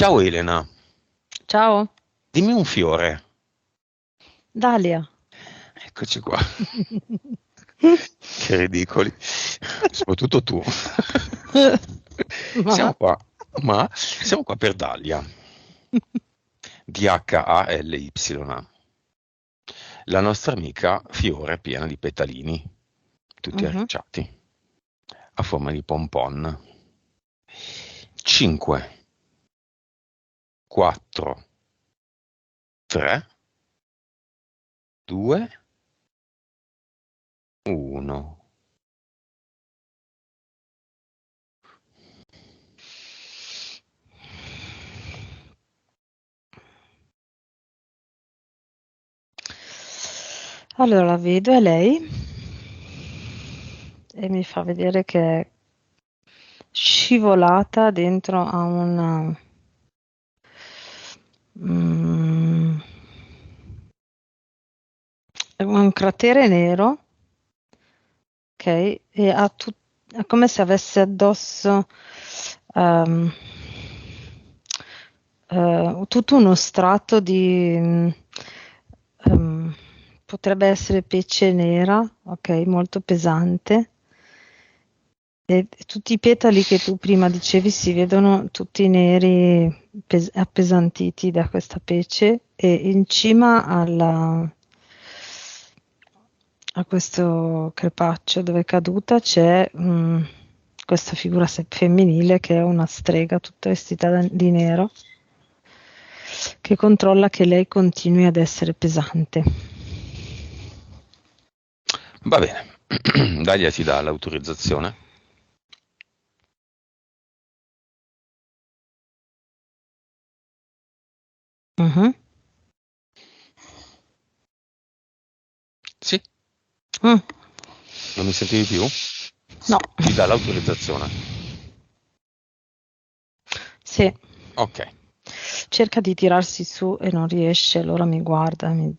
Ciao Elena, Ciao, dimmi un fiore. Dalia. Eccoci qua. Che ridicoli. Soprattutto tu. Ma? Siamo qua, ma siamo qua per Dalia. Daly. La nostra amica fiore piena di petalini, tutti Mhm. arricciati, a forma di pompon. 5, 4, 3, 2, 1. Allora la vedo, è lei e mi fa vedere che è scivolata dentro a mm, un cratere nero, ok? E è come se avesse addosso ehm, tutto uno strato ehm, potrebbe essere pece nera, ok? Molto pesante. E tutti i petali che tu prima dicevi si vedono tutti neri, appesantiti da questa pece, e in cima a questo crepaccio dove è caduta c'è questa figura femminile che è una strega tutta vestita di nero, che controlla che lei continui ad essere pesante. Va bene. Dalia ti dà l'autorizzazione. Mhm. Sì, Mm. non mi sentivi più? No, Ti dà l'autorizzazione. sì. Ok. Cerca di tirarsi su e non riesce, allora mi guarda, mi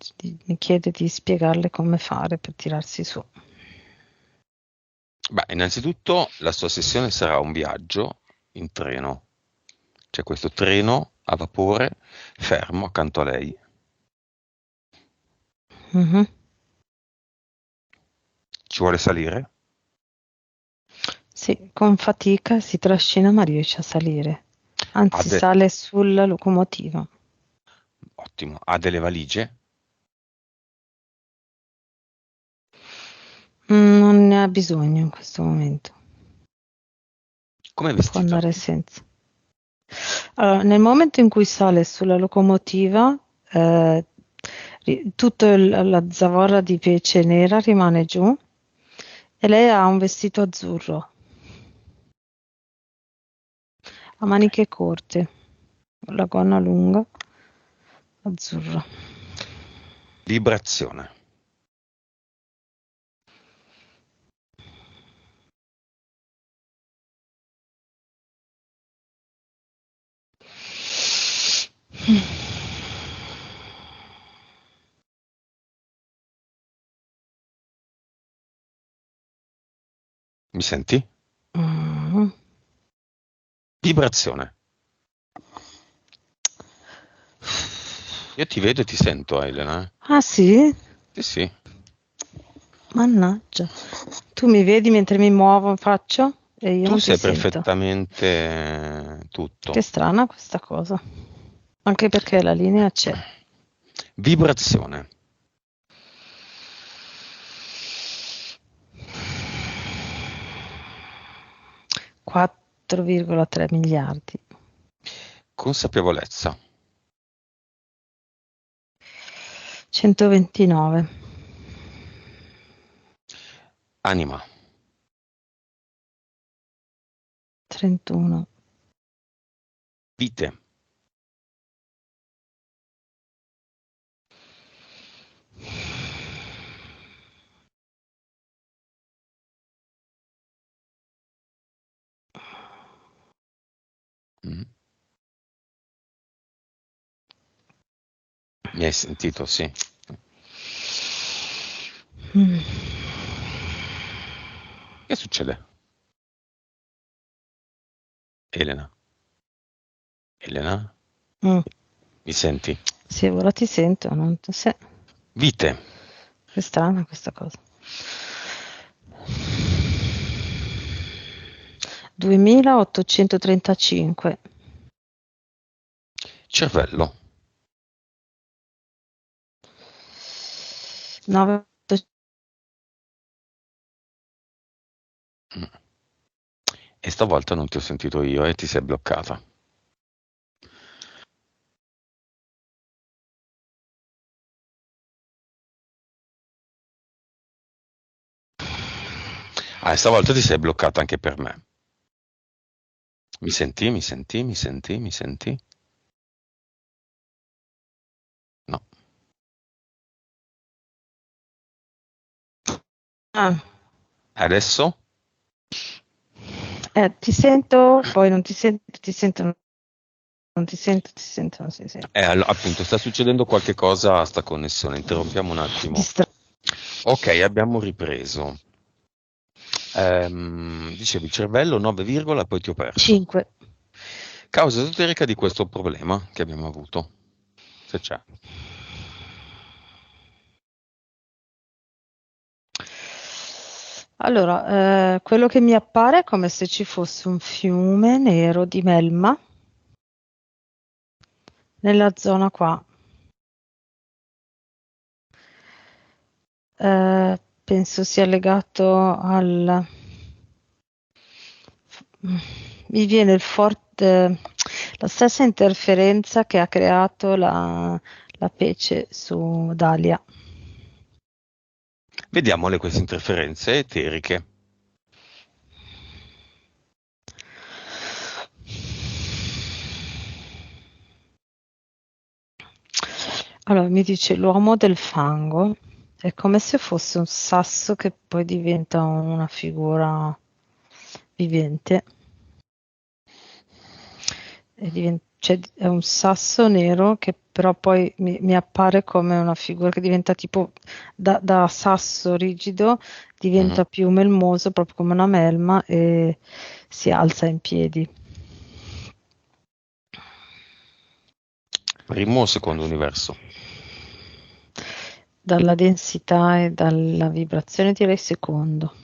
chiede di spiegarle come fare per tirarsi su. Beh, innanzitutto la sua sessione sarà un viaggio in treno. C'è questo treno a vapore fermo accanto a lei. Mhm. Ci vuole salire? Sì, con fatica si trascina ma riesce a salire. Ha Anzi, de- sale sulla locomotiva. Ottimo. Ha delle valigie? Non ne ha bisogno in questo momento, Come è può vestita? andare senza. Allora, nel momento in cui sale sulla locomotiva, eh, tutta la zavorra di pece nera rimane giù e lei ha un vestito azzurro, a Ok. maniche corte, la gonna lunga, azzurra. Vibrazione. Mi senti? Mm. Vibrazione. Io ti vedo e ti sento, Elena. Ah sì? Sì, sì. Mannaggia. Tu mi vedi mentre mi muovo, faccio e io Tu non ti sai sento. perfettamente Che tutto. strana questa cosa. Anche perché la linea c'è. Vibrazione. 4,3 miliardi. Consapevolezza. 129. Anima. 31. Vite. Mm. Mi hai sentito? Sì. Mm. Che succede? Elena? Elena? Mm. Mi senti? Sì, ora ti sento. Sì. Vite. È strana questa cosa. 2835. Cervello. 9. Mm. E stavolta non ti ho sentito io e ti sei bloccata. Ah, e stavolta ti sei bloccata anche per me. Mi senti? Mi senti? Mi senti? Mi senti? No. Ah, Adesso? ti sento, poi non ti sento, ti sento, non ti sento, ti sento, non si sente. Appunto, sta succedendo qualche cosa a sta connessione. Interrompiamo un attimo. Distra- Ok, abbiamo ripreso. Dicevi cervello 9, poi ti ho perso. 5. Causa esoterica di questo problema che abbiamo avuto. Se c'è. Allora, quello che mi appare è come se ci fosse un fiume nero di melma nella zona qua. Penso sia legato al... Mi viene la stessa interferenza che ha creato la pece su Dalia. Vediamole queste interferenze eteriche. Allora, mi dice l'uomo del fango è come se fosse un sasso che poi diventa una figura vivente. Cioè, è un sasso nero che però poi mi appare come una figura che diventa tipo da sasso rigido, Mhm. diventa più melmoso, proprio come una melma e si alza in piedi. Primo o secondo universo? Dalla densità e dalla vibrazione direi secondo.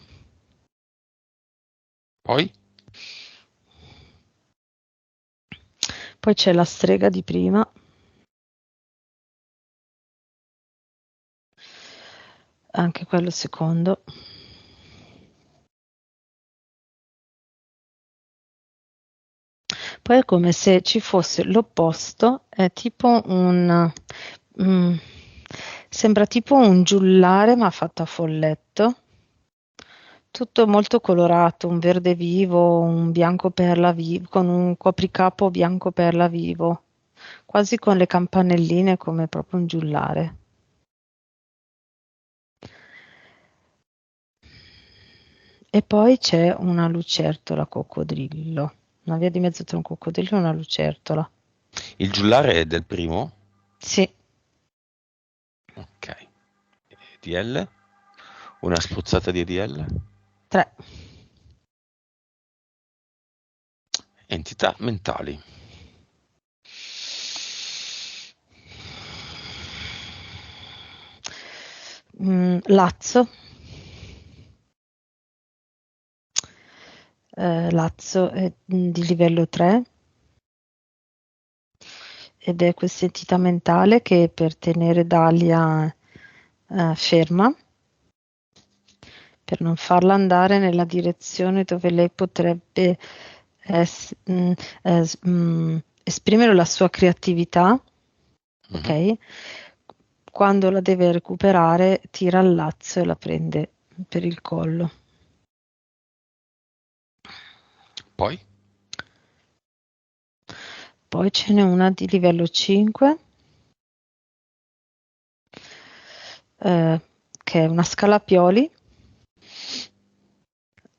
Poi? Poi c'è la strega di prima. Anche quello secondo. Poi è come se ci fosse l'opposto, è tipo mm, sembra tipo un giullare ma fatto a folletto, tutto molto colorato, un verde vivo, un bianco perla vivo, con un copricapo bianco perla vivo, quasi con le campanelline come proprio un giullare. E poi c'è una lucertola coccodrillo, una via di mezzo tra un coccodrillo e una lucertola. Il giullare è del primo? Sì, Ok. EDL? Una spruzzata di EDL? 3. Entità mentali. Lazzo. Lazzo è di livello 3 ed è questa entità mentale che per tenere Dalia ferma, per non farla andare nella direzione dove lei potrebbe es- mh, esprimere la sua creatività, Mhm. ok? Quando la deve recuperare, tira il lazzo e la prende per il collo. Poi? Poi ce n'è una di livello 5, che è una scala a pioli,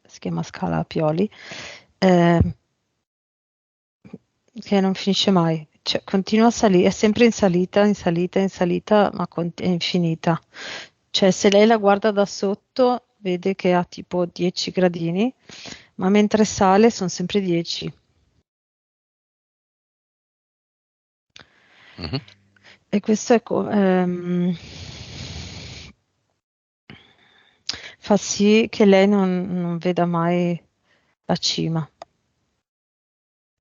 si chiama scala a pioli, eh, che non finisce mai, cioè continua a salire, è sempre in salita, in salita, in salita, ma è infinita. Cioè se lei la guarda da sotto vede che ha tipo 10 gradini, ma mentre sale sono sempre 10. Mhm. E questo fa sì che lei non veda mai la cima,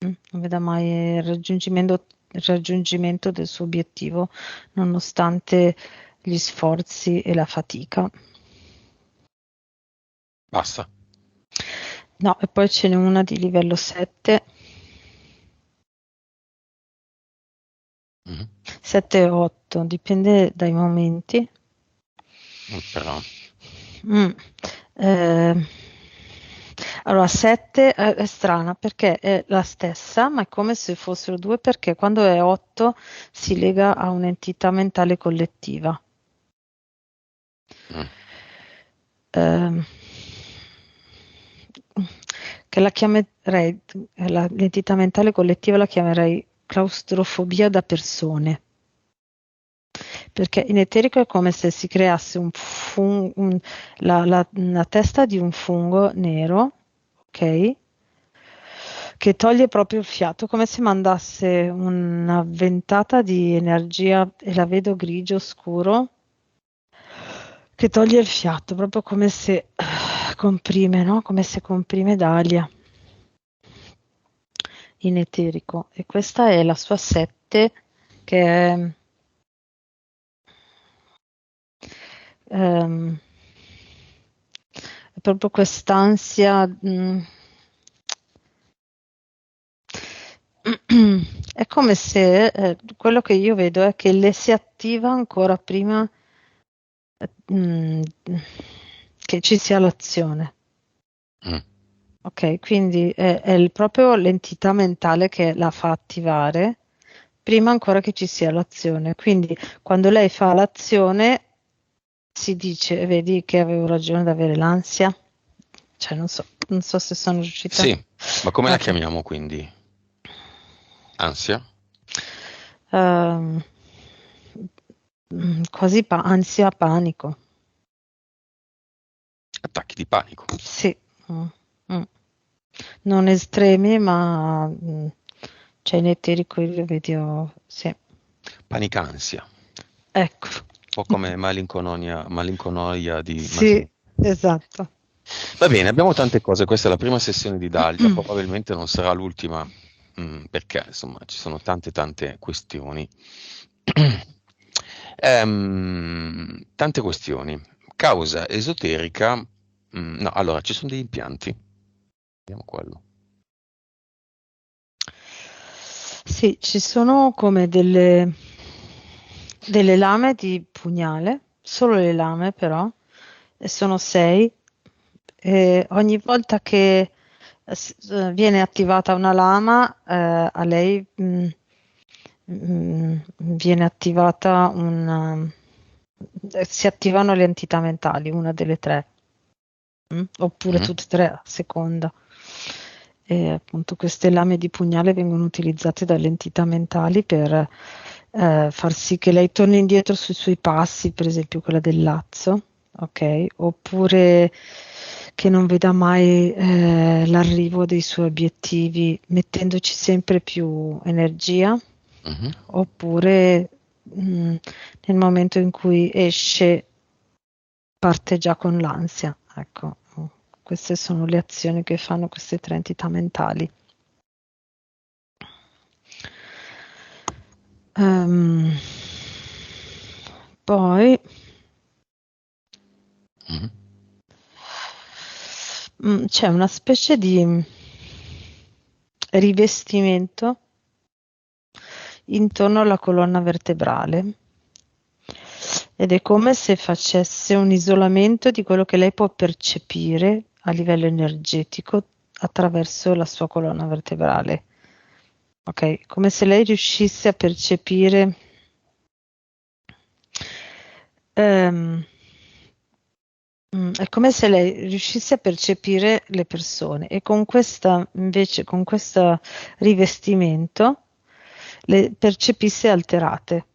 non veda mai il raggiungimento del suo obiettivo, nonostante gli sforzi e la fatica. Basta. No, e poi ce n'è una di livello 7, Mhm. 7 e 8, dipende dai momenti. Però. Mm. Eh, allora, 7 è strana perché è la stessa, ma è come se fossero due perché quando è 8 si lega a un'entità mentale collettiva. Mm. Ehm, che la chiamerei, l'entità mentale collettiva la chiamerei claustrofobia da persone. Perché in eterico è come se si creasse la testa di un fungo nero, ok? Che toglie proprio il fiato, come se mandasse una ventata di energia, e la vedo grigio scuro, che toglie il fiato, proprio come se comprime, no? Come se comprime d'aria in eterico. E questa è la sua 7, che ehm, è proprio quest'ansia. È come se quello che io vedo è che le si attiva ancora prima mm, che ci sia l'azione. Mm. Ok, quindi proprio l'entità mentale che la fa attivare prima ancora che ci sia l'azione. Quindi quando lei fa l'azione si dice, vedi che avevo ragione ad avere l'ansia? Cioè, non so se sono riuscita. Sì, ma come la Ok. chiamiamo quindi? Ansia? Ehm, quasi ansia, panico. Attacchi di panico. Sì. Mm, mm. Non estremi, ma cioè in eterico io vedo, sì. Panicansia. Ecco. Un po' come malinconia di Sì, Maslany. esatto. Va bene, abbiamo tante cose. Questa è la prima sessione di Daglia, probabilmente non sarà l'ultima, perché insomma ci sono tante tante questioni. Tante questioni. Causa esoterica. No, allora ci sono degli impianti. Vediamo quello. Sì, ci sono come delle lame di pugnale, solo le lame però, e sono 6. E ogni volta che viene attivata una lama, a lei viene attivata si attivano le entità mentali, una delle tre, oppure Mhm. tutte e tre a seconda. E appunto queste lame di pugnale vengono utilizzate dalle entità mentali per far sì che lei torni indietro sui suoi passi, per esempio quella del lazzo, ok? Oppure che non veda mai l'arrivo dei suoi obiettivi, mettendoci sempre più energia, Mhm. oppure nel momento in cui esce parte già con l'ansia. Ecco, queste sono le azioni che fanno queste tre entità mentali. Ehm, poi Mhm. c'è una specie di rivestimento intorno alla colonna vertebrale ed è come se facesse un isolamento di quello che lei può percepire a livello energetico attraverso la sua colonna vertebrale. Ok, come se lei riuscisse a percepire ehm, è come se lei riuscisse a percepire le persone e con questa, invece, con questo rivestimento le percepisse alterate.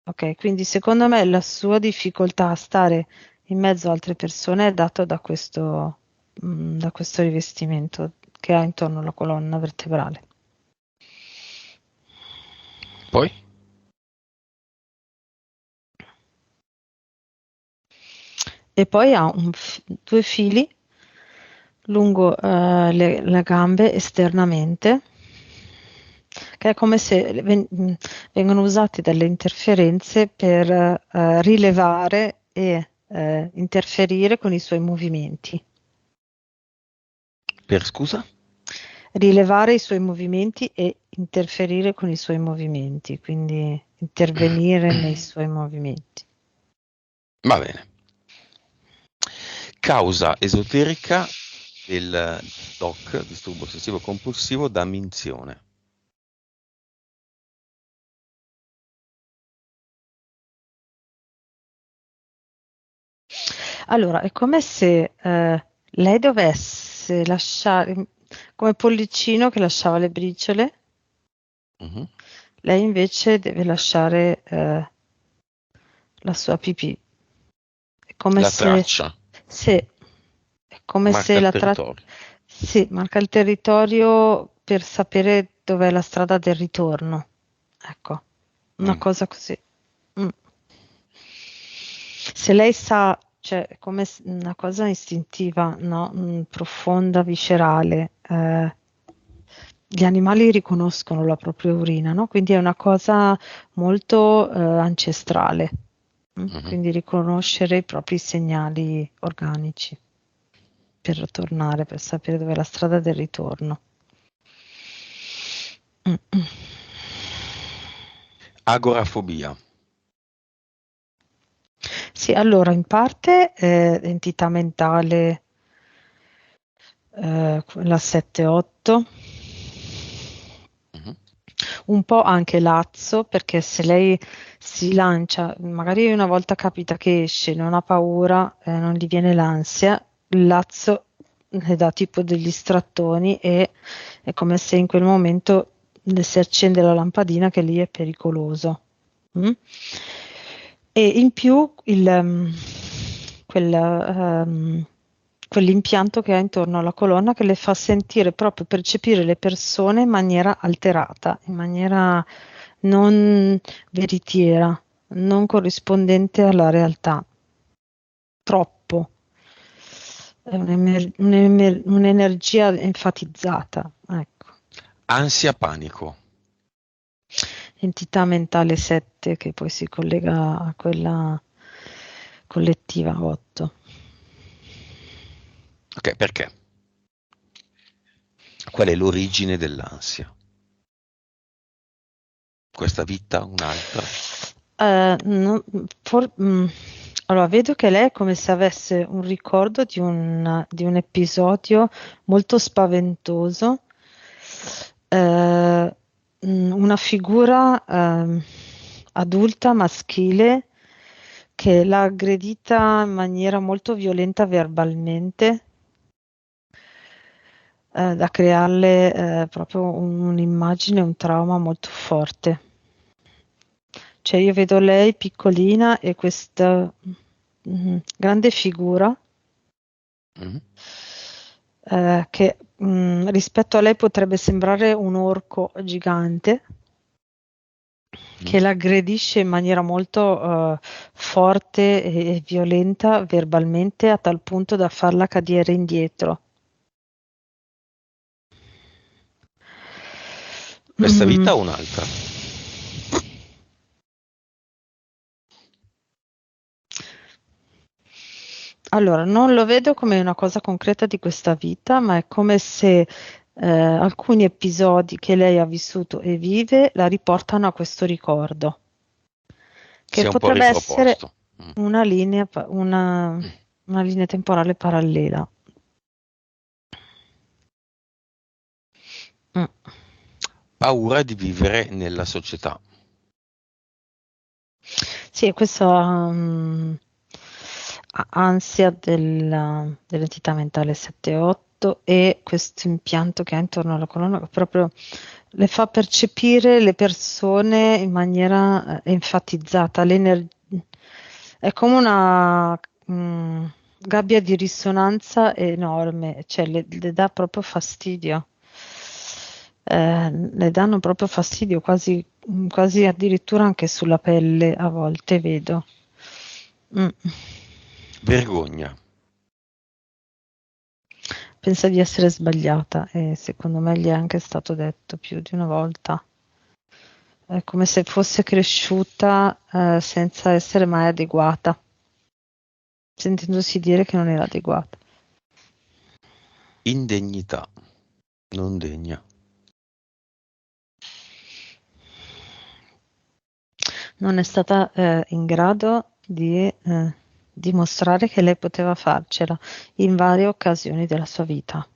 Ok, quindi secondo me la sua difficoltà a stare in mezzo a altre persone è dato da questo rivestimento che ha intorno alla colonna vertebrale. Poi? e poi ha due fili lungo le gambe esternamente, che è come se vengono usate delle interferenze per rilevare e interferire con i suoi movimenti. Per scusa? Rilevare i suoi movimenti e interferire con i suoi movimenti, quindi intervenire nei suoi movimenti. Va bene. Causa esoterica del DOC, disturbo ossessivo compulsivo, da minzione. Allora, è come se lei dovesse lasciare, come Pollicino che lasciava le briciole, Mhm. lei invece deve lasciare la sua pipì. È come La se, traccia se, è come marca se il la territorio. sì, marca il territorio per sapere dov'è la strada del ritorno. Ecco, una Mm. cosa così. Mm. Se lei sa, cioè, è come una cosa istintiva, no? Profonda, viscerale. Gli animali riconoscono la propria urina, no? Quindi è una cosa molto ancestrale. Mhm. Quindi riconoscere i propri segnali organici per tornare, per sapere dove è la strada del ritorno. Mm. Agorafobia. Sì, allora in parte entità mentale, quella 7-8, Mhm. un po' anche lazzo, perché se lei si lancia, magari una volta capita che esce, non ha paura, non gli viene l'ansia, il lazzo le dà tipo degli strattoni e è come se in quel momento le si accende la lampadina che lì è pericoloso. Mm? E in più quell'impianto che ha intorno alla colonna che le fa sentire proprio percepire le persone in maniera alterata, in maniera non veritiera, non corrispondente alla realtà. Troppo. È un'energia enfatizzata, ecco. Ansia panico. Entità mentale 7 che poi si collega a quella collettiva 8. Ok, perché? Qual è l'origine dell'ansia? Questa vita, un'altra? Allora, vedo che lei è come se avesse un ricordo di un episodio molto spaventoso, una figura adulta maschile che l'ha aggredita in maniera molto violenta verbalmente, da crearle proprio un'immagine, un trauma molto forte. Cioè io vedo lei piccolina e questa grande figura Mhm. che rispetto a lei potrebbe sembrare un orco gigante Mhm. che l'aggredisce in maniera molto forte e violenta verbalmente a tal punto da farla cadere indietro. Questa Mm. vita o un'altra? Allora, non lo vedo come una cosa concreta di questa vita, ma è come se alcuni episodi che lei ha vissuto e vive la riportano a questo ricordo, che Si è un po' potrebbe essere riproposto. Mm. una linea, una linea temporale parallela. Mm. Paura di vivere nella società. Sì, questa ansia dell'entità mentale 7-8 e questo impianto che ha intorno alla colonna che proprio le fa percepire le persone in maniera enfatizzata. È come una gabbia di risonanza enorme, cioè le dà proprio fastidio. Le danno proprio fastidio, quasi addirittura anche sulla pelle a volte vedo. Mm. Vergogna. Pensa di essere sbagliata e secondo me gli è anche stato detto più di una volta. È come se fosse cresciuta senza essere mai adeguata, sentendosi dire che non era adeguata. Indegnità. Non degna. Non è stata in grado di dimostrare che lei poteva farcela in varie occasioni della sua vita.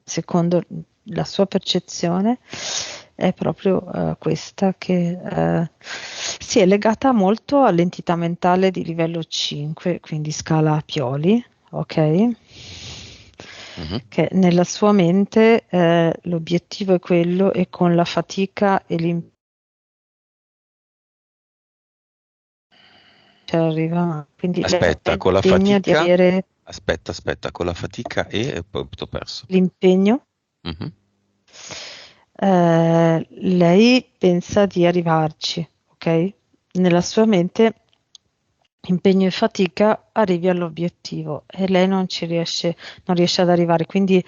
Secondo la sua percezione è proprio questa che si è legata molto all'entità mentale di livello 5, quindi scala a Pioli, ok? Che nella sua mente l'obiettivo è quello e con la fatica e l'impegno arriva, quindi Aspetta, lei con la degna di fatica. avere Aspetta, con la fatica e poi t'ho perso. l'impegno. Mhm. Lei pensa di arrivarci, ok? Nella sua mente impegno e fatica arrivi all'obiettivo e lei non ci riesce, non riesce ad arrivare. Quindi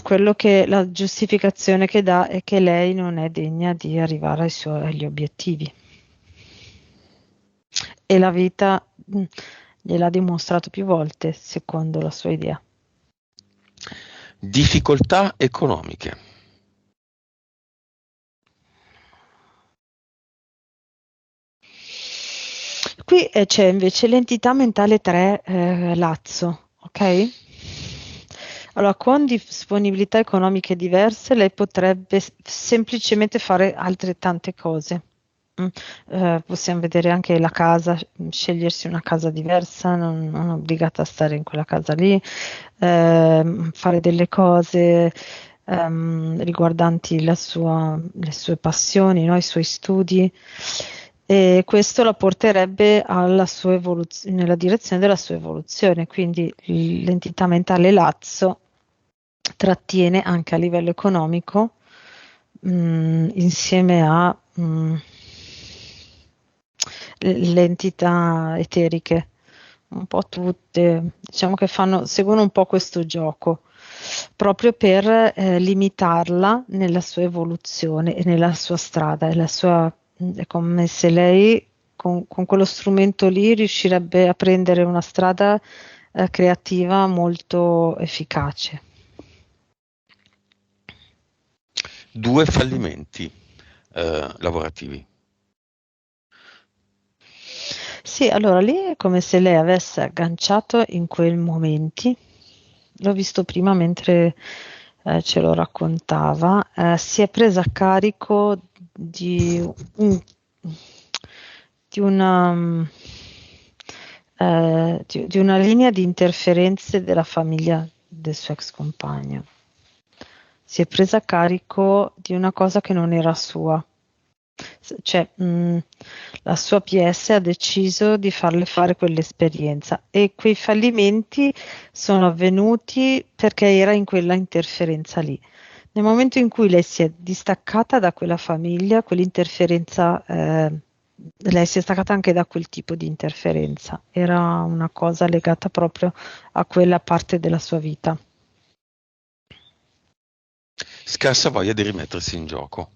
quello che la giustificazione che dà è che lei non è degna di arrivare agli obiettivi. E la vita gliel'ha dimostrato più volte, secondo la sua idea. Difficoltà economiche. Qui c'è invece l'entità mentale 3 Lazzo, ok? Allora, con disponibilità economiche diverse, lei potrebbe semplicemente fare altrettante cose. Possiamo vedere anche la casa, scegliersi una casa diversa, non obbligata a stare in quella casa lì, fare delle cose riguardanti le sue passioni, no? I suoi studi. E questo la porterebbe alla sua nella direzione della sua evoluzione, quindi l'entità mentale Lazzo trattiene anche a livello economico insieme a le entità eteriche, un po' tutte, diciamo che seguono un po' questo gioco, proprio per limitarla nella sua evoluzione e nella sua strada. È come se lei con quello strumento lì riuscirebbe a prendere una strada creativa molto efficace. 2 fallimenti lavorativi. Sì, allora lì è come se lei avesse agganciato in quei momenti, l'ho visto prima mentre ce lo raccontava, si è presa a carico di una, di una linea di interferenze della famiglia del suo ex compagno. Si è presa a carico di una cosa che non era sua. Cioè, la sua PS ha deciso di farle fare quell'esperienza e quei fallimenti sono avvenuti perché era in quella interferenza lì. Nel momento in cui lei si è distaccata da quella famiglia, quell'interferenza, lei si è staccata anche da quel tipo di interferenza, era una cosa legata proprio a quella parte della sua vita. Scarsa voglia di rimettersi in gioco.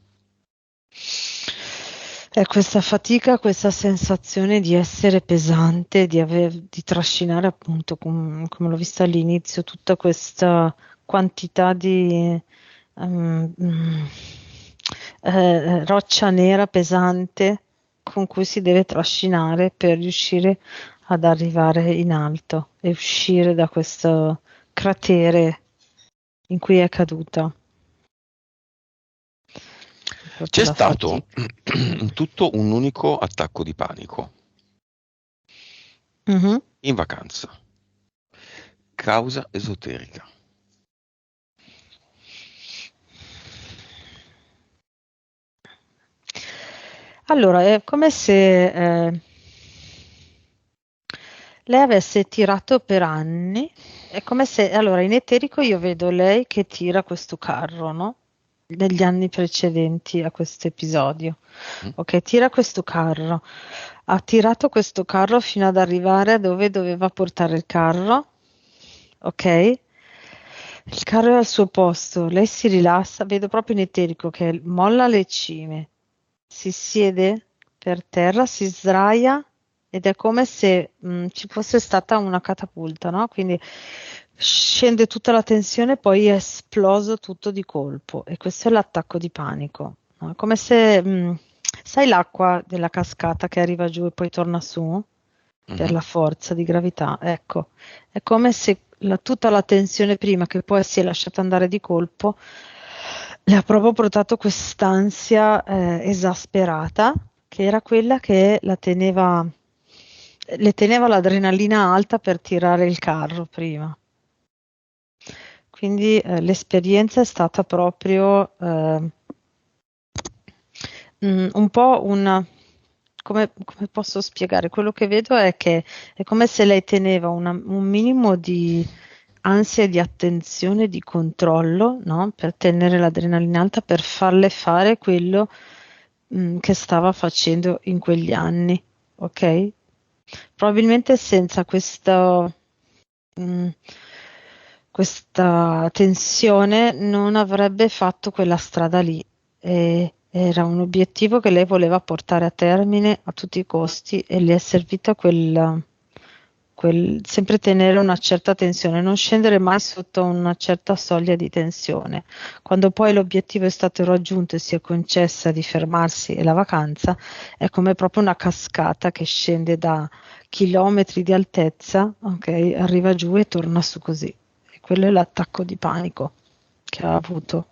È questa fatica, questa sensazione di essere pesante, di trascinare appunto, come l'ho vista all'inizio, tutta questa quantità di ehm, mm, roccia nera pesante con cui si deve trascinare per riuscire ad arrivare in alto e uscire da questo cratere in cui è caduta. Proprio C'è la stato fatica. in tutto un unico attacco di panico. Mhm. In vacanza. Causa esoterica. Allora, è come se lei avesse tirato per anni, è come se, allora, in eterico io vedo lei che tira questo carro, no? negli anni precedenti a questo episodio. Mm. Ok, tira questo carro. Ha tirato questo carro fino ad arrivare a dove doveva portare il carro. Ok? Il carro è al suo posto, lei si rilassa, vedo proprio in eterico che molla le cime, si siede per terra, si sdraia ed è come se ci fosse stata una catapulta, no? Quindi scende tutta la tensione, poi è esploso tutto di colpo e questo è l'attacco di panico, no? È come se, sai l'acqua della cascata che arriva giù e poi torna su per Mhm. la forza di gravità? Ecco, è come se tutta la tensione prima che poi si è lasciata andare di colpo le ha proprio portato quest'ansia esasperata, che era quella che le teneva l'adrenalina alta per tirare il carro prima. Quindi l'esperienza è stata proprio un po' come posso spiegare? Quello che vedo è che è come se lei teneva un minimo di ansia di attenzione, di controllo, no? Per tenere l'adrenalina alta, per farle fare quello che stava facendo in quegli anni, ok? Probabilmente senza mh, questa tensione non avrebbe fatto quella strada lì. Era un obiettivo che lei voleva portare a termine a tutti i costi e le è servita sempre tenere una certa tensione, non scendere mai sotto una certa soglia di tensione. Quando poi l'obiettivo è stato raggiunto e si è concessa di fermarsi e la vacanza, è come proprio una cascata che scende da chilometri di altezza, ok, arriva giù e torna su così. E quello è l'attacco di panico che ha avuto.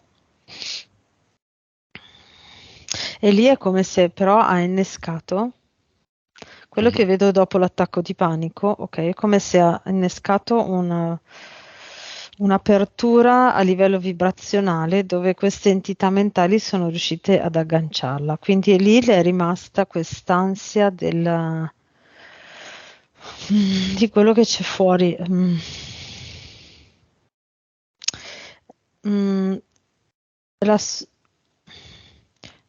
E lì è come se però ha innescato quello Mhm. che vedo dopo l'attacco di panico, ok, è come se ha innescato un'apertura a livello vibrazionale dove queste entità mentali sono riuscite ad agganciarla. Quindi lì le è rimasta quest'ansia di quello che c'è fuori. Mm, la s-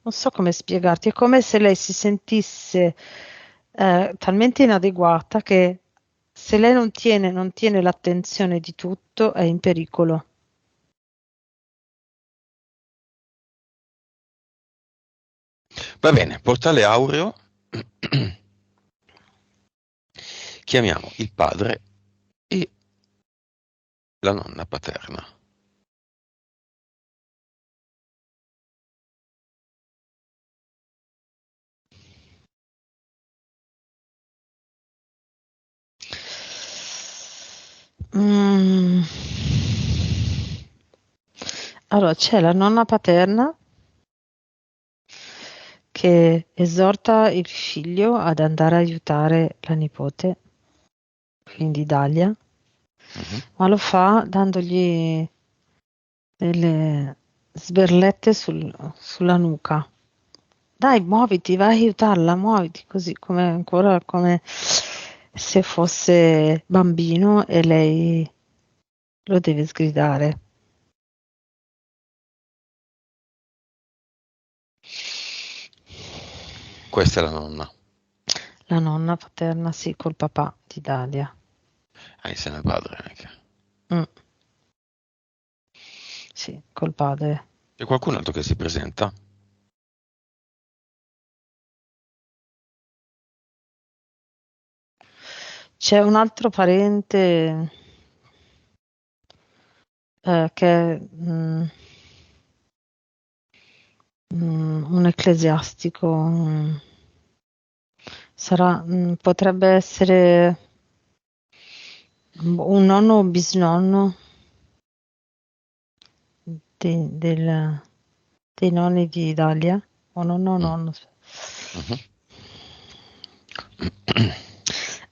non so come spiegarti, è come se lei si sentisse talmente inadeguata che se lei non tiene l'attenzione di tutto, è in pericolo. Va bene, portale aureo. Chiamiamo il padre e la nonna paterna. Mm. Allora, c'è la nonna paterna che esorta il figlio ad andare a aiutare la nipote, quindi Dalia, Mhm. ma lo fa dandogli delle sberlette sulla nuca. Dai, muoviti, vai a aiutarla, muoviti, così come ancora come se fosse bambino e lei lo deve sgridare. Questa è la nonna. La nonna paterna, sì, col papà di Dalia. Insieme al padre anche. Mm, sì, col padre. C'è qualcun altro che si presenta? C'è un altro parente che è un ecclesiastico, potrebbe essere un nonno o bisnonno del dei nonni di Dalia, o nonno o Mm. nonno. Mhm.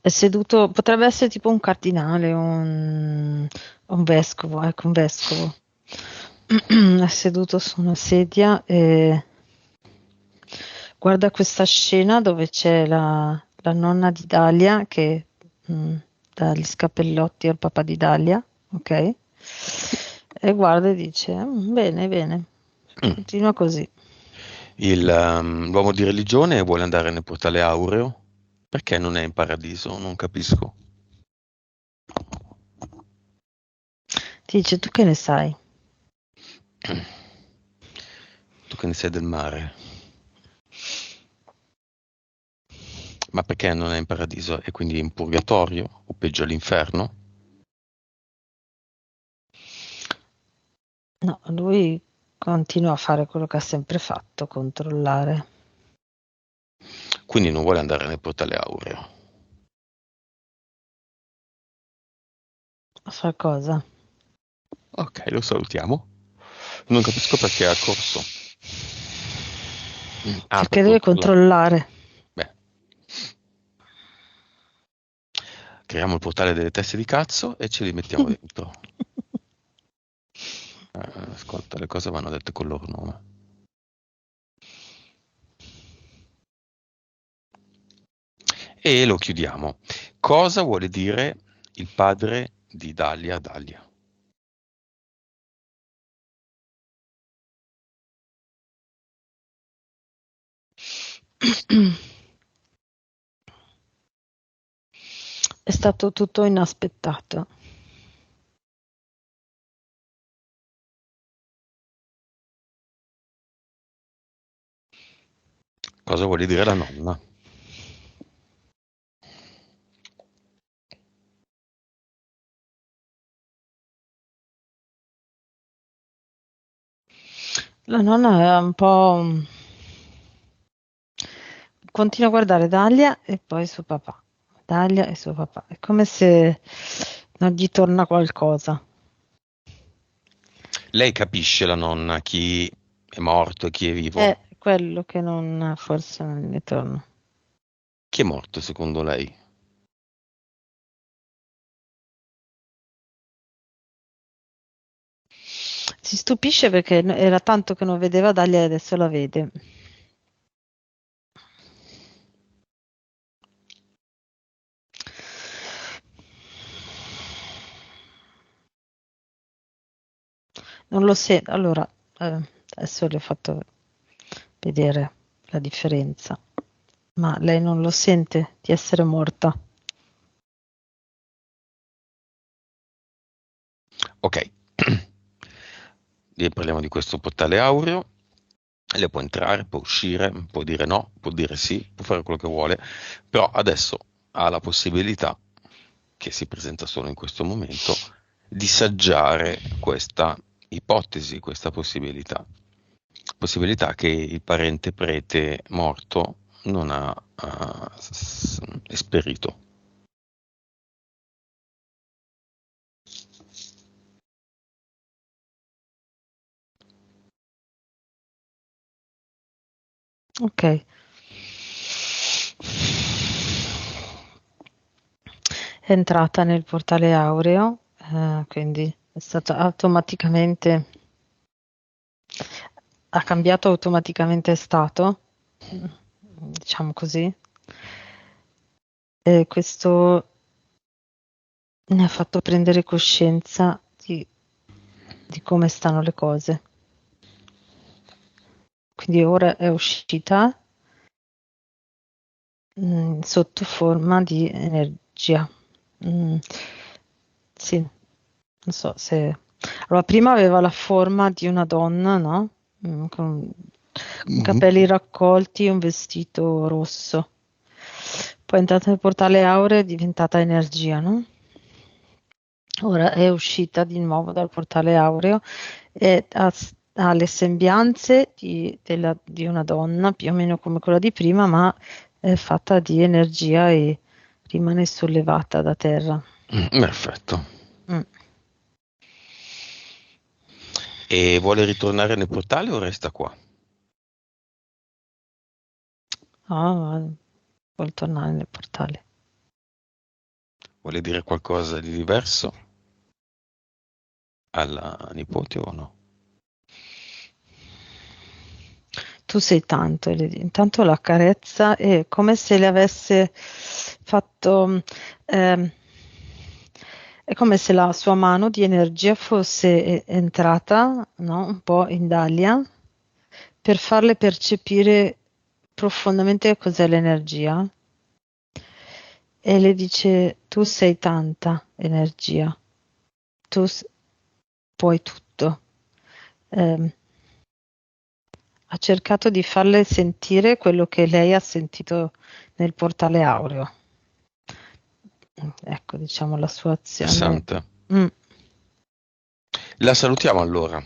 È seduto, potrebbe essere tipo un cardinale, un vescovo, ecco, un vescovo. È seduto su una sedia e guarda questa scena dove c'è la nonna di Dalia che dà gli scappellotti al papà di Dalia, ok? E guarda e dice, bene, bene. Mm. Continua così. L'uomo di religione vuole andare nel portale aureo? Perché non è in paradiso? Non capisco. Ti dice, tu che ne sai? Tu che ne sai del mare? Ma perché non è in paradiso e quindi in purgatorio? O peggio all'inferno? No, lui continua a fare quello che ha sempre fatto, controllare. Quindi non vuole andare nel portale aureo. A fare cosa? Ok, lo salutiamo. Non capisco perché ha corso. Perché Per deve controllare. controllare. Beh, creiamo il portale delle teste di cazzo e ce li mettiamo dentro. Ascolta, le cose vanno dette col loro nome. E lo chiudiamo. Cosa vuole dire il padre di Dalia a Dalia? È stato tutto inaspettato. Cosa vuole dire la nonna? La nonna è un po'... Continua a guardare Dalia e poi suo papà. Dalia e suo papà. È come se non gli torna qualcosa. Lei capisce, la nonna, chi è morto e chi è vivo? È quello che non forse non gli torna. Chi è morto secondo lei? Si stupisce perché era tanto che non vedeva Dalia e adesso la vede. Non lo sente. Allora, adesso le ho fatto vedere la differenza. Ma lei non lo sente di essere morta. Ok, parliamo di questo portale aureo. Lei può entrare, può uscire, può dire no, può dire sì, può fare quello che vuole, però adesso ha la possibilità, che si presenta solo in questo momento, di saggiare questa ipotesi, questa possibilità. Possibilità che il parente prete morto non ha esperito. Ok. È entrata nel portale aureo, quindi è stata automaticamente, ha cambiato automaticamente stato, diciamo così, e questo ne ha fatto prendere coscienza di come stanno le cose. Quindi ora è uscita sotto forma di energia. Sì, non so se... Allora, prima aveva la forma di una donna, no? Con capelli raccolti e un vestito rosso. Poi è entrata nel portale aureo e è diventata energia, no? Ora è uscita di nuovo dal portale aureo e ha le sembianze di una donna, più o meno come quella di prima, ma è fatta di energia e rimane sollevata da terra. Perfetto. Mm. E vuole ritornare nel portale o resta qua? Ah, vuol tornare nel portale. Vuole dire qualcosa di diverso alla nipote o no? Tu sei tanto, intanto la carezza è come se le avesse fatto, ehm, è come se la sua mano di energia fosse entrata, no? Un po' in Dalia per farle percepire profondamente cos'è l'energia e le dice tu sei tanta energia, tu puoi tutto. Ha cercato di farle sentire quello che lei ha sentito nel portale aureo. Ecco, diciamo la sua azione. Interessante. La salutiamo allora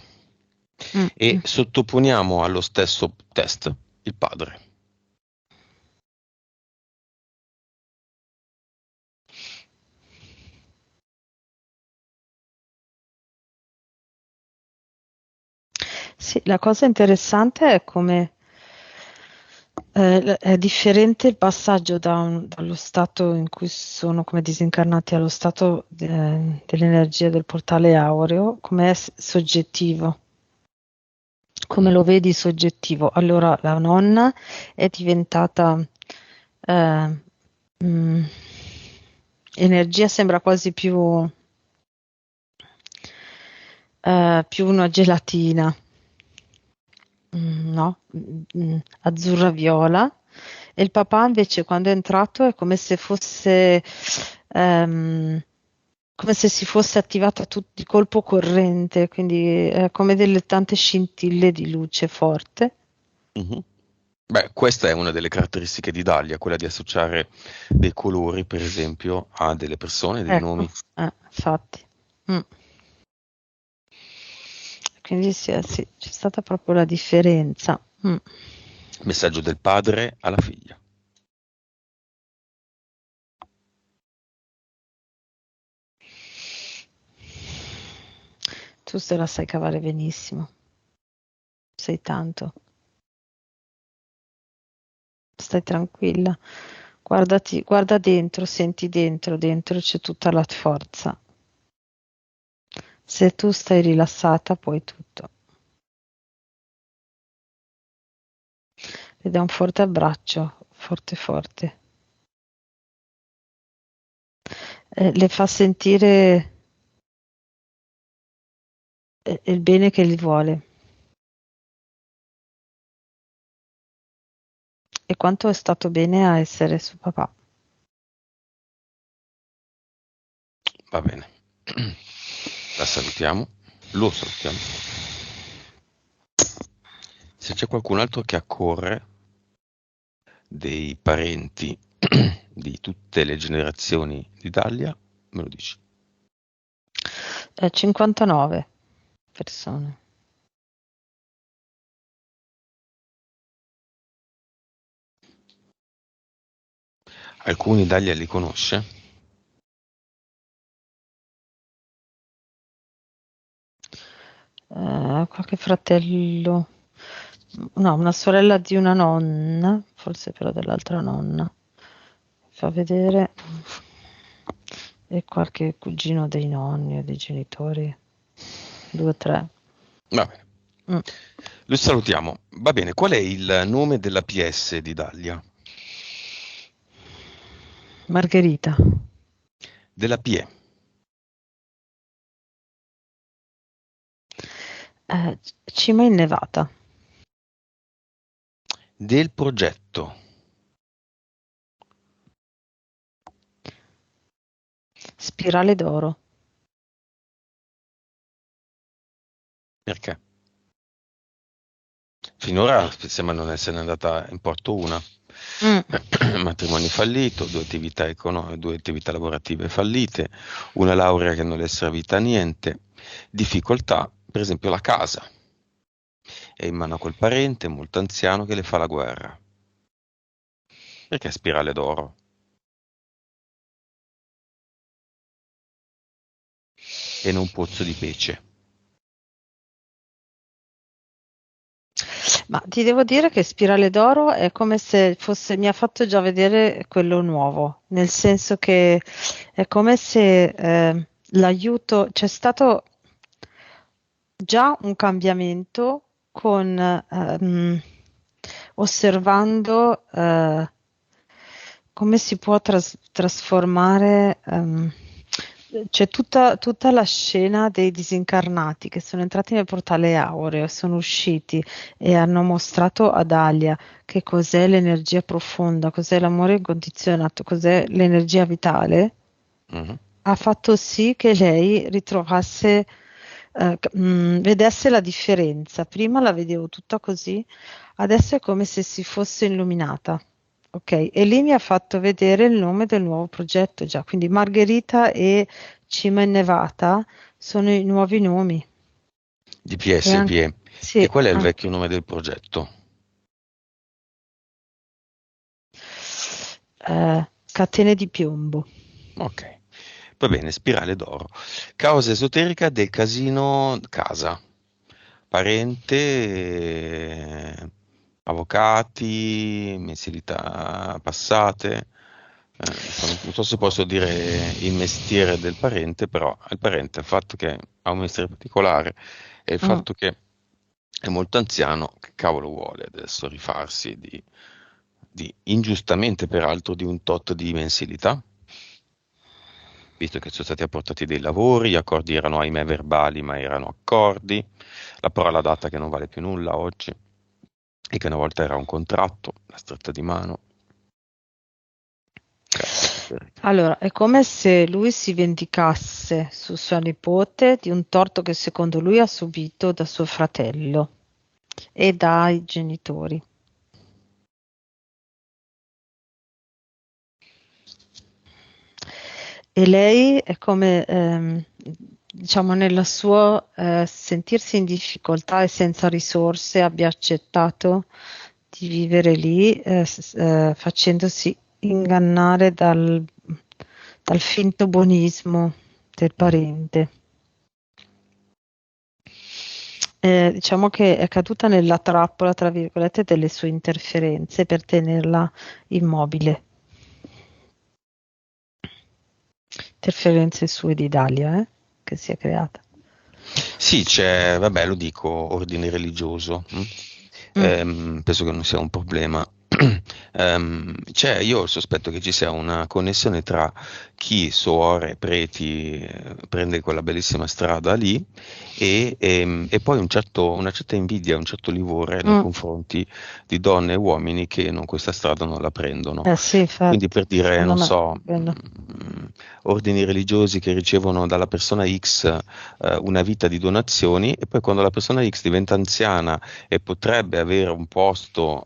e sottoponiamo allo stesso test il padre. Sì, la cosa interessante è come è differente il passaggio dallo stato in cui sono come disincarnati allo stato dell'energia del portale aureo, come è soggettivo, come lo vedi soggettivo. Allora la nonna è diventata energia, sembra quasi più una gelatina. No, azzurra viola, e il papà invece quando è entrato è come se fosse come se si fosse attivata di colpo corrente, quindi come delle tante scintille di luce forte. Beh, questa è una delle caratteristiche di Dahlia, quella di associare dei colori, per esempio, a delle persone, dei nomi. Infatti. Quindi sì, c'è stata proprio la differenza. Messaggio del padre alla figlia. Tu te la sai cavare benissimo. Sei tanto. Stai tranquilla. Guarda dentro, senti dentro c'è tutta la forza. Se tu stai rilassata, puoi tutto. Le dà un forte abbraccio, forte forte. Le fa sentire il bene che gli vuole. E quanto è stato bene a essere suo papà. Va bene. La salutiamo. Lo salutiamo. Se c'è qualcun altro che accorre, dei parenti di tutte le generazioni di Dahlia, me lo dici. 59 persone. Alcuni Dahlia li conosce? Qualche fratello, no, una sorella di una nonna, forse però dell'altra nonna. Fa vedere. E qualche cugino dei nonni o dei genitori. 2 o 3. Va bene. Lo salutiamo. Va bene, qual è il nome della PS di Dahlia? Margherita. Della PE? Cima innevata. Del progetto? Spirale d'oro. Perché? Finora sembra non essere andata in porto una. Matrimonio fallito, due attività lavorative fallite, una laurea che non le è servita a niente, difficoltà, per esempio la casa. È in mano a quel parente molto anziano che le fa la guerra. Perché spirale d'oro? E non pozzo di pece. Ma ti devo dire che Spirale d'oro è come se mi ha fatto già vedere quello nuovo, nel senso che è come se l'aiuto, c'è stato già un cambiamento con osservando come si può trasformare c'è tutta la scena dei disincarnati che sono entrati nel portale aureo, sono usciti e hanno mostrato ad Alia che cos'è l'energia profonda, cos'è l'amore incondizionato, cos'è l'energia vitale. Mhm. Ha fatto sì che lei ritrovasse, vedesse la differenza. Prima la vedevo tutta così, adesso è come se si fosse illuminata. Ok, e lì mi ha fatto vedere il nome del nuovo progetto già, quindi Margherita e Cima Innevata sono i nuovi nomi. Di E anche, PSVE. E sì, qual è il vecchio nome del progetto? catene di piombo. Ok, va bene, spirale d'oro. Causa esoterica del casino casa. Parente, avvocati, mensilità passate. Adesso non so se posso dire il mestiere del parente, però il parente, il fatto che ha un mestiere particolare e il Mm. fatto che è molto anziano, che cavolo vuole adesso rifarsi ingiustamente peraltro di un tot di mensilità? Visto che sono stati apportati dei lavori, gli accordi erano ahimè verbali, ma erano accordi, la parola data che non vale più nulla oggi, e che una volta era un contratto, la stretta di mano, causa esoterica. Allora, è come se lui si vendicasse su sua nipote di un torto che secondo lui ha subito da suo fratello e dai genitori. E lei è come, diciamo, nella sua sentirsi in difficoltà e senza risorse, abbia accettato di vivere lì, facendosi ingannare dal finto buonismo del Mm. parente. Diciamo che è caduta nella trappola, tra virgolette, delle sue interferenze per tenerla immobile. Interferenze sue di Dalia, che si è creata. Sì, c'è, vabbè, lo dico, ordine religioso. Mm. Penso che non sia un problema. Io ho il sospetto che ci sia una connessione tra chi, suore, preti, prende quella bellissima strada lì e poi una certa invidia, un certo livore nei Mm. confronti di donne e uomini che questa strada non la prendono. Eh sì, Quindi infatti, per dire, secondo non me, so, quello. ordini religiosi che ricevono dalla persona X una vita di donazioni e poi quando la persona X diventa anziana e potrebbe avere un posto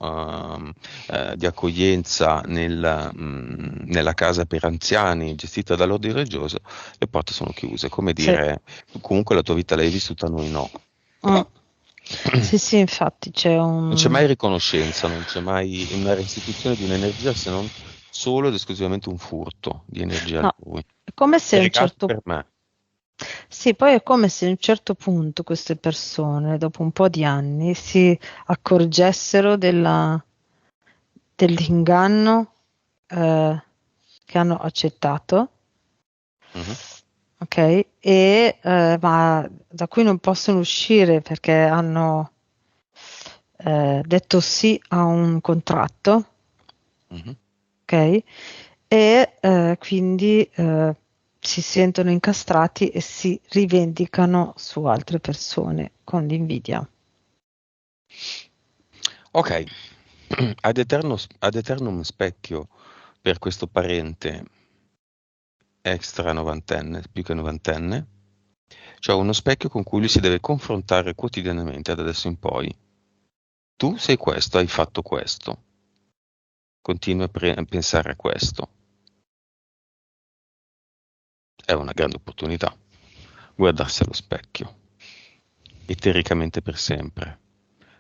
di accoglienza nella casa per anziani gestita dall'ordine religioso, le porte sono chiuse. Come Sì. dire, comunque la tua vita l'hai vissuta, noi no. Mm. Sì, sì, infatti c'è Non c'è un... mai riconoscenza, non c'è mai una restituzione di un'energia se non solo ed esclusivamente un furto di energia No, altrui. è come se a un Pregate certo... per me. Sì, poi è come se a un certo punto queste persone, dopo un po' di anni, si accorgessero dell'inganno che hanno accettato, Mhm. ok? Ma da cui non possono uscire perché hanno detto sì a un contratto, Mhm. ok? Quindi si sentono incastrati e si rivendicano su altre persone con l'invidia. Ok, ad eternum specchio per questo parente extra novantenne, più che novantenne, cioè uno specchio con cui lui si deve confrontare quotidianamente ad adesso in poi. Tu sei questo, hai fatto questo, continui a pensare a questo. È una grande opportunità, guardarsi allo specchio, etericamente per sempre.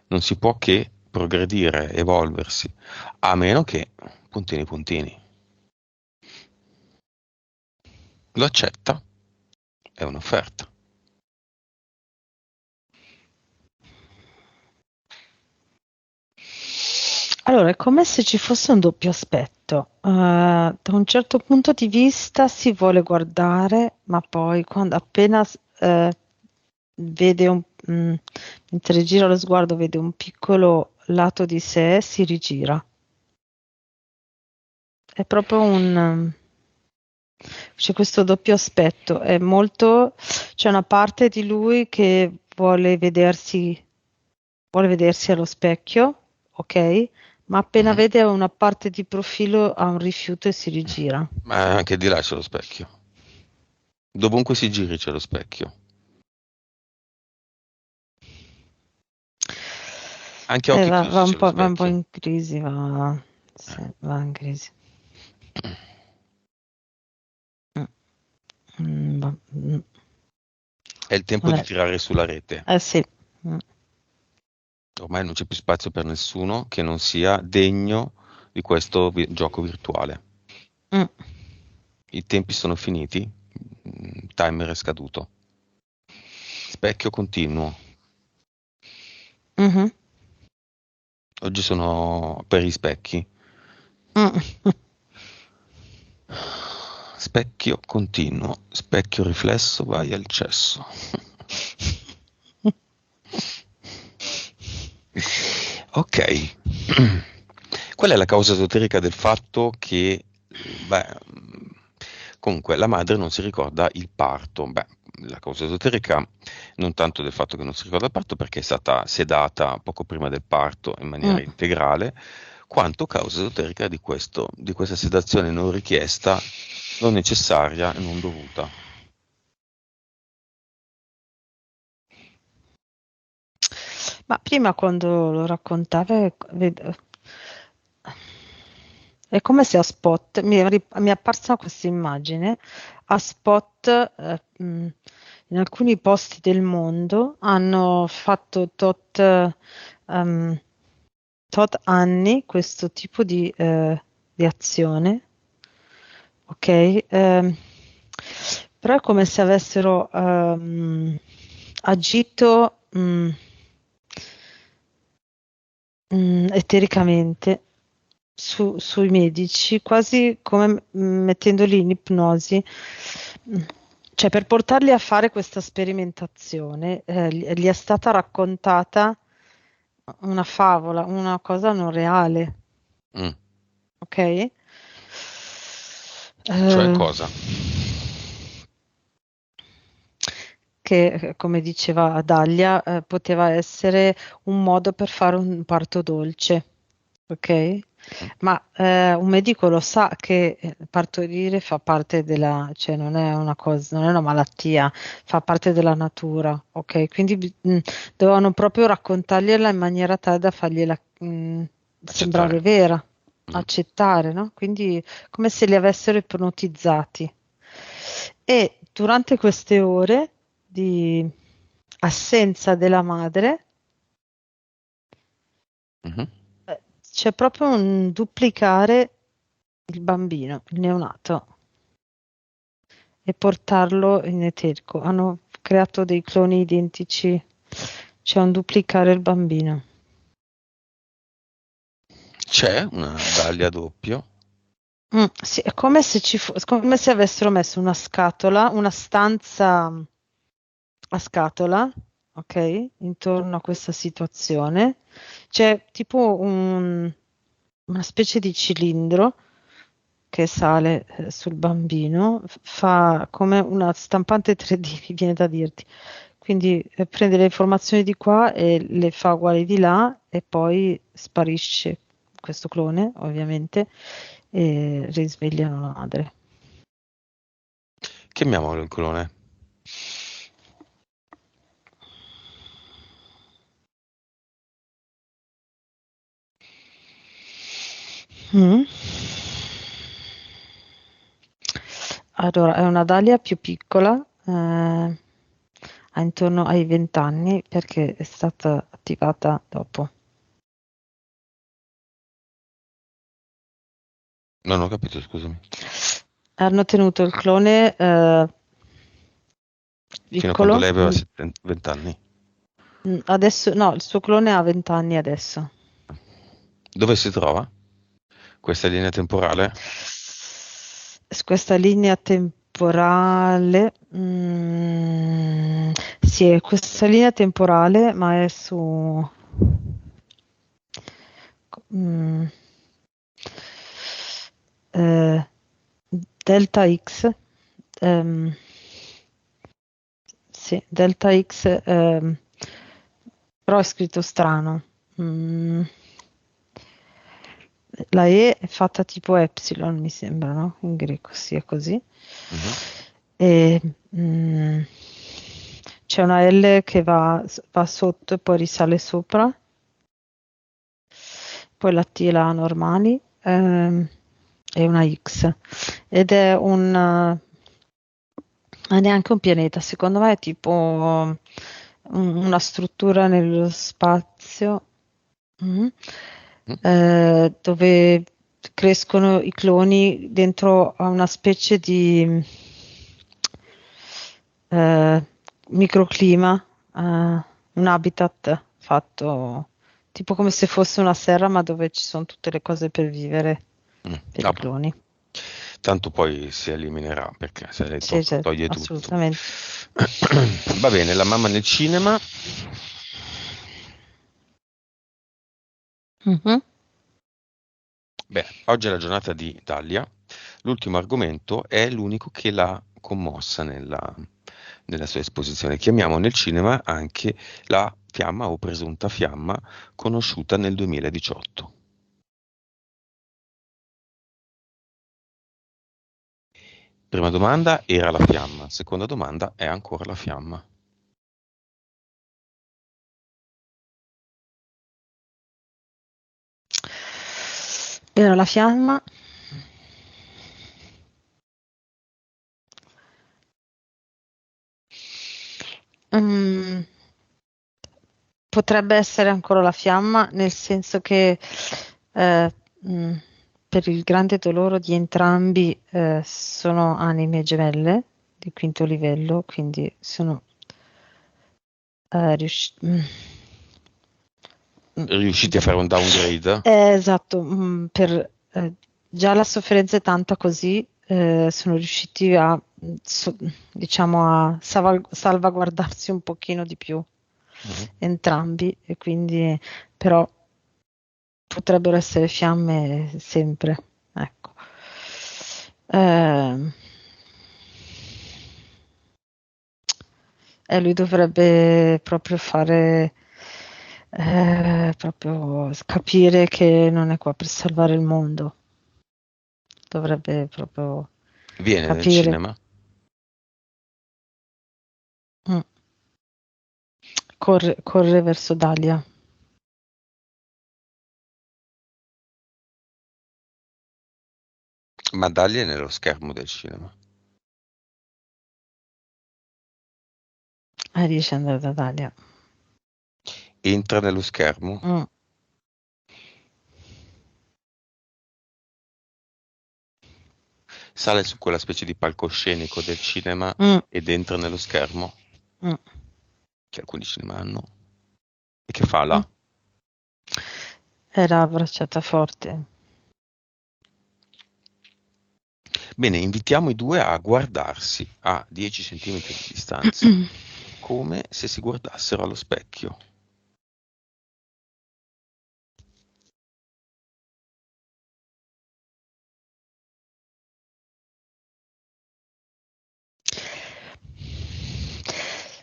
Non si può che progredire, evolversi, a meno che, puntini puntini, lo accetta, è un'offerta. Allora, è come se ci fosse un doppio aspetto. Da un certo punto di vista si vuole guardare, ma poi quando appena vede mentre gira lo sguardo, vede un piccolo lato di sé, si rigira. È proprio c'è questo doppio aspetto, c'è una parte di lui che vuole vedersi allo specchio, ok? Ma appena Mhm. vede una parte di profilo ha un rifiuto e si rigira. Ma anche di là c'è lo specchio. Dovunque si giri c'è lo specchio. Anche a occhio chiusi c'è lo Va un po' specchio. in crisi, sì, va in crisi. Mm, mm. È il tempo Non di è- tirare sulla rete. sì. Mm, Ormai non c'è più spazio per nessuno che non sia degno di questo gioco virtuale. mm, I tempi sono finiti, timer è scaduto. Specchio continuo. mhm, Oggi sono per gli specchi. mm. Specchio continuo, specchio riflesso, vai al cesso. Ok. Qual è la causa esoterica del fatto che, beh, comunque la madre non si ricorda il parto? Beh, la causa esoterica non tanto del fatto che non si ricorda il parto perché è stata sedata poco prima del parto in maniera Mm. integrale, quanto causa esoterica di questa sedazione non richiesta, non necessaria e non dovuta. Ma prima quando lo raccontavi, è come se a Spot mi è apparsa questa immagine. A Spot, in alcuni posti del mondo hanno fatto ehm, tot anni questo tipo di azione, ok? Però è come se avessero agito etericamente sui medici, quasi come mettendoli in ipnosi. Mm. Cioè, per portarli a fare questa sperimentazione, gli è stata raccontata una favola, una cosa non reale, Mm. ok? Cioè Eh, cosa? che, come diceva Dalia, poteva essere un modo per fare un parto dolce, ok? Mm. Ma un medico lo sa che partorire fa parte cioè non è una cosa, non è una malattia, fa parte della natura, ok? Quindi dovevano proprio raccontargliela in maniera tale da fargliela sembrare Accettare. vera, Mm. accettare, no? Quindi come se li avessero ipnotizzati. E durante queste ore di assenza della madre, Mhm. c'è proprio un duplicare il bambino, il neonato, e portarlo in eterico. Hanno creato dei cloni identici, c'è un duplicare il bambino. C'è una Dalia doppio. Sì, è come se come se avessero messo una scatola, una stanza a scatola, ok? Intorno a questa situazione. C'è tipo una specie di cilindro che sale sul bambino, fa come una stampante 3D, mi viene da dirti. Quindi prende le informazioni di qua e le fa uguali di là e poi sparisce questo clone, ovviamente, e risvegliano la madre. Chiamiamolo il clone. Mm. Allora, è una Dalia più piccola, ha intorno ai 20 anni perché è stata attivata dopo. Non ho capito, scusami. Hanno tenuto il clone Fino a quando piccolo, lei aveva 20 anni. adesso no, il suo clone ha 20 anni adesso. Dove si trova? Questa linea temporale? Questa linea temporale, sì, è questa linea temporale, ma è su mm, eh, Delta X. sì, delta X, però è scritto strano. La E è fatta tipo epsilon, mi sembra, no? In greco sia così. Mhm. E c'è una L che va sotto e poi risale sopra, poi la T e la A normali, e una X. Ed è neanche un pianeta, secondo me è tipo una struttura nello spazio, mm, Mm. dove crescono i cloni dentro a una specie di eh, microclima, un habitat fatto tipo come se fosse una serra, ma dove ci sono tutte le cose per vivere per i Ah, boh. cloni. Tanto poi si eliminerà perché se lei Sì, sì, toglie tutto. assolutamente. Va bene, la mamma nel cinema. Mhm. Bene, oggi è la giornata di Dalia. L'ultimo argomento è l'unico che l'ha commossa nella sua esposizione. Chiamiamo nel cinema anche la fiamma o presunta fiamma conosciuta nel 2018. Prima domanda era la fiamma, seconda domanda è ancora la fiamma. Era la fiamma. Mm, potrebbe essere ancora la fiamma, nel senso che eh, mm, per il grande dolore di entrambi sono anime gemelle di quinto livello, quindi sono riusciti. Riusciti a fare un downgrade? Esatto, già la sofferenza è tanta così, sono riusciti a, diciamo, a salvaguardarsi un pochino di più Mhm. entrambi, e quindi però potrebbero essere fiamme sempre, ecco. Eh, lui dovrebbe proprio fare, proprio capire che non è qua per salvare il mondo. Dovrebbe proprio Viene nel capire. cinema? Mm. Corre verso Dalia. Ma Dalia è nello schermo del cinema. Riesce ad andare da Dalia. Entra nello schermo, Mm. sale su quella specie di palcoscenico del cinema Mm. ed entra nello schermo, Mm. che alcuni cinema hanno. E che fa Mm. là? Era abbracciata forte. Bene, invitiamo i due a guardarsi a 10 centimetri di distanza, come se si guardassero allo specchio.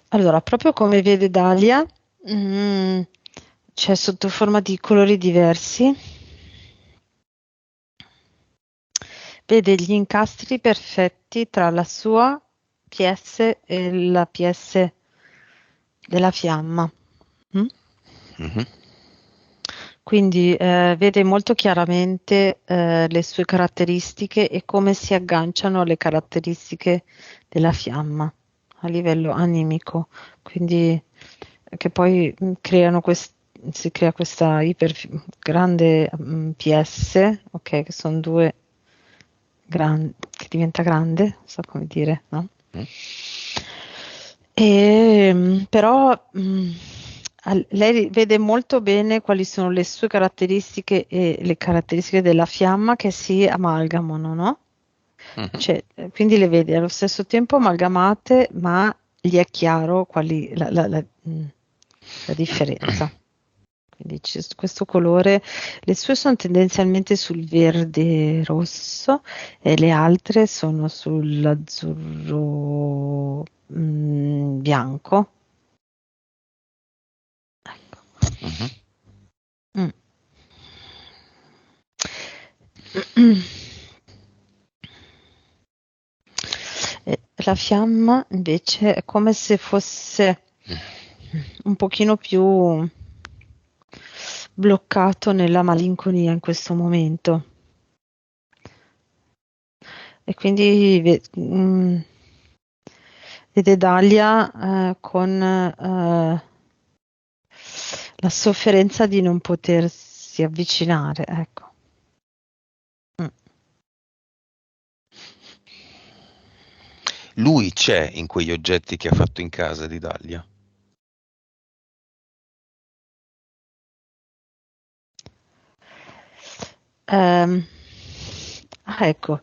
Allora, proprio come vede Dalia, c'è sotto forma di colori diversi. Vede gli incastri perfetti tra la sua PS e la PS della fiamma. Mm? Mhm. Quindi vede molto chiaramente le sue caratteristiche e come si agganciano alle caratteristiche della fiamma a livello animico. Quindi che poi si crea questa grande PS, ok, che sono due che diventa grande, non so come dire, no? Mm. Però lei vede molto bene quali sono le sue caratteristiche e le caratteristiche della fiamma che si amalgamano, no? Mhm. Cioè, quindi le vede allo stesso tempo amalgamate, ma gli è chiaro la differenza. Quindi questo colore, le sue sono tendenzialmente sul verde rosso e le altre sono sull'azzurro bianco. Ecco. Mhm. Mm. E la fiamma invece è come se fosse un pochino più bloccato nella malinconia in questo momento. E quindi vede Dalia con la sofferenza di non potersi avvicinare, ecco. Mm. Lui c'è in quegli oggetti che ha fatto in casa di Dahlia. Ehm, ecco,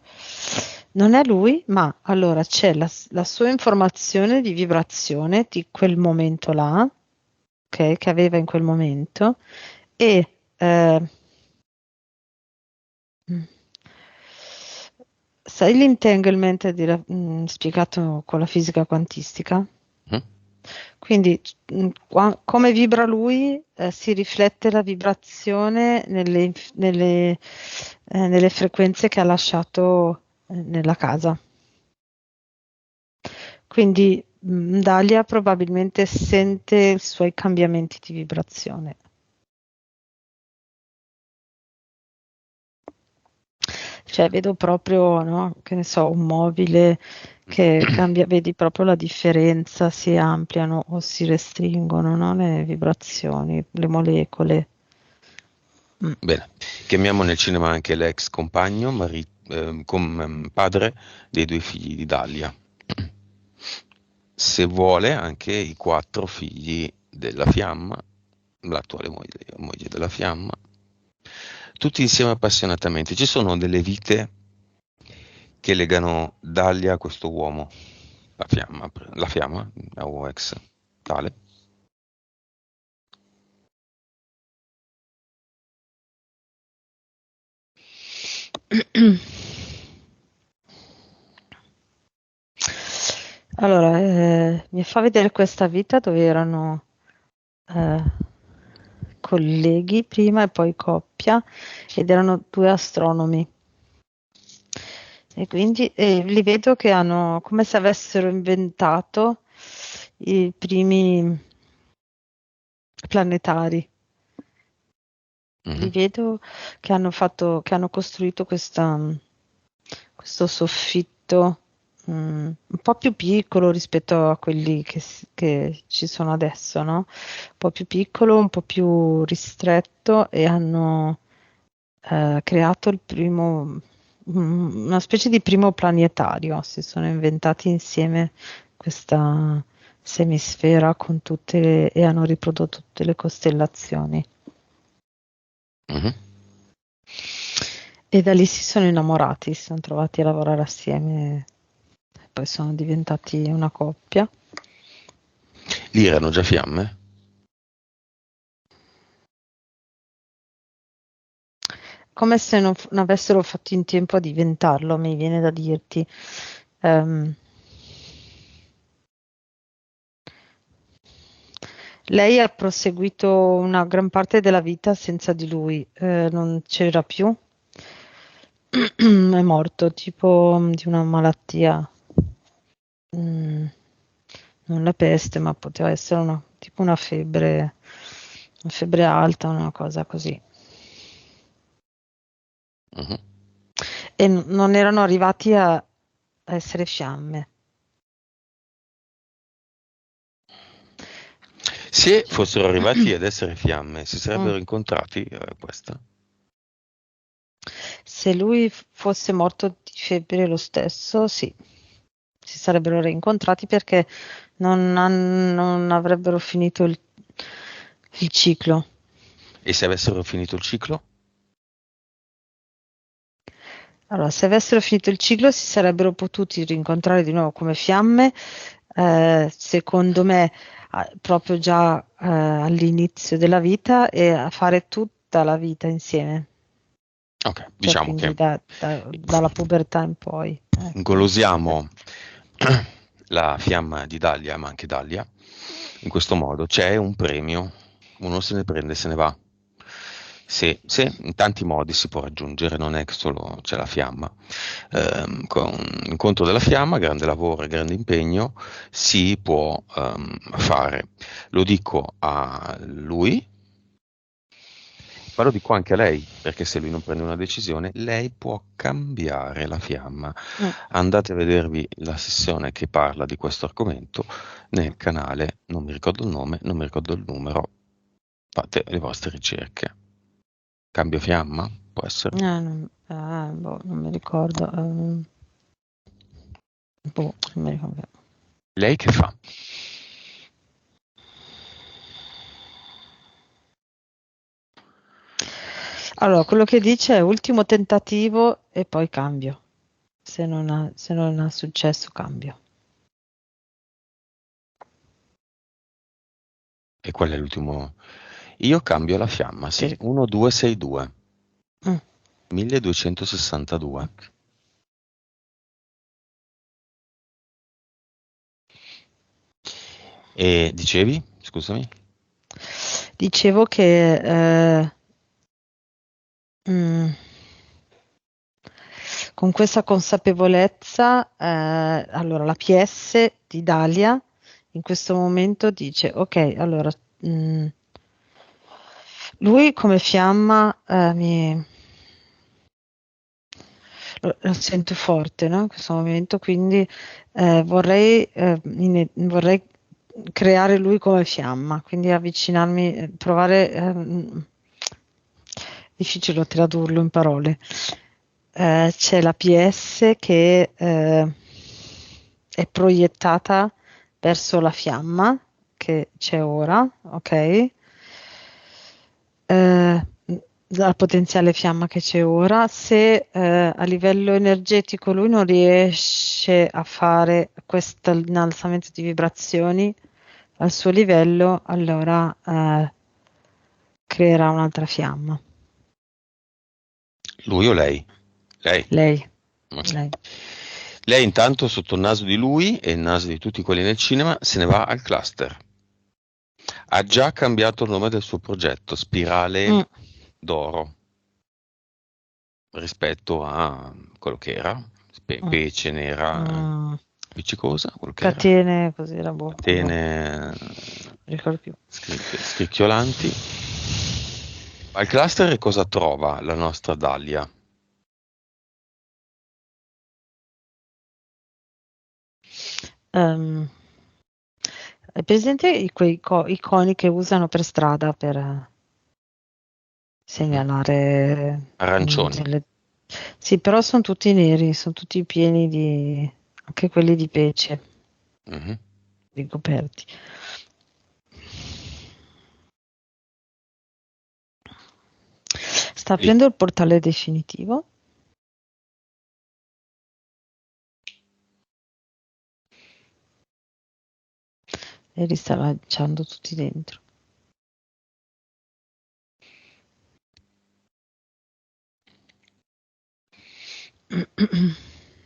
non è lui, ma allora c'è la sua informazione di vibrazione di quel momento là, ok, che aveva in quel momento, e mm, sai l'entanglement spiegato con la fisica quantistica? Mm? Quindi, come vibra lui, si riflette la vibrazione nelle frequenze che ha lasciato, nella casa. Quindi, Dalia probabilmente sente i suoi cambiamenti di vibrazione. Cioè, vedo proprio, no, che ne so, un mobile che cambia, vedi proprio la differenza, si ampliano o si restringono, no, le vibrazioni, le molecole. Mm. Bene, chiamiamo nel cinema anche l'ex compagno, padre dei due figli di Dahlia. Se vuole, anche i 4 figli della fiamma, l'attuale moglie della fiamma, tutti insieme appassionatamente. Ci sono delle vite che legano Dahlia a questo uomo, la fiamma, o ex tale. Allora, mi fa vedere questa vita dove erano eh, colleghi prima e poi coppia ed erano due astronomi. E quindi li vedo che hanno come se avessero inventato i primi planetari. Li Mhm. vedo che hanno costruito questo soffitto un po' più piccolo rispetto a quelli che ci sono adesso, no? Un po' più piccolo, un po' più ristretto e hanno creato una specie di primo planetario. Si sono inventati insieme questa semisfera con e hanno riprodotto tutte le costellazioni. Mhm. E da lì si sono innamorati, si sono trovati a lavorare assieme e poi sono diventati una coppia. Lì erano già fiamme? Come se non avessero fatto in tempo a diventarlo, mi viene da dirti. Ehm, Lei ha proseguito una gran parte della vita senza di lui, non c'era più. È morto tipo di una malattia, mm, non la peste, ma poteva essere tipo una febbre alta, una cosa così. Mhm. E non erano arrivati a essere fiamme. Se fossero arrivati ad essere fiamme, si Mm. sarebbero incontrati questa? Se lui fosse morto di febbre lo stesso, sì, si sarebbero rincontrati perché non avrebbero finito il ciclo. E se avessero finito il ciclo? Allora, se avessero finito il ciclo si sarebbero potuti rincontrare di nuovo come fiamme, secondo me proprio già all'inizio della vita e a fare tutta la vita insieme, Ok, cioè diciamo quindi che dalla pubertà in poi. Ecco. ingolosiamo la fiamma di Dalia, ma anche Dalia, in questo modo. C'è un premio, uno se ne prende e se ne va. Se in tanti modi si può raggiungere, non è che solo c'è la fiamma. Con l'incontro della fiamma, grande lavoro e grande impegno, si può fare. Lo dico a lui, ma lo dico anche a lei, perché se lui non prende una decisione, lei può cambiare la fiamma. Mm. Andate a vedervi la sessione che parla di questo argomento nel canale, non mi ricordo il nome, non mi ricordo il numero, fate le vostre ricerche. Cambio fiamma? Può essere? Boh, non mi ricordo. Boh, non mi ricordo. Lei che fa? Allora, quello che dice è ultimo tentativo e poi cambio. Se non ha successo, cambio. E qual è l'ultimo? Io cambio la fiamma, sì. Ti- 1262, Mm. 1262. E dicevi? Scusami. Dicevo che mm, con questa consapevolezza, allora la PS di Dalia in questo momento dice: Ok, allora mm, lui come fiamma lo sento forte, no? In questo momento, quindi vorrei creare lui come fiamma, quindi avvicinarmi, provare, difficile tradurlo in parole. C'è la PS che è proiettata verso la fiamma che c'è ora, ok? eh, la potenziale fiamma che c'è ora, se a livello energetico lui non riesce a fare questo innalzamento di vibrazioni al suo livello, allora creerà un'altra fiamma. Lui o lei? Lei. Lei, Ok. lei. Lei intanto sotto il naso di lui e il naso di tutti quelli nel cinema se ne va al cluster. Ha già cambiato il nome del suo progetto, Mm, Spirale d'Oro, rispetto a quello che era, mm, Pece Nera, mm. appiccicosa, quello che era, Catene, così era boh, quello, non catene mi ricordo più. scricchiolanti. Al cluster cosa trova la nostra Dahlia? Ehm, Hai presente quei iconi che usano per strada per Mhm. segnalare Arancioni. Sì, però sono tutti neri, sono tutti pieni di... anche quelli di pece, Mhm. ricoperti. Sta Lì. aprendo il portale definitivo e li sta lanciando tutti dentro.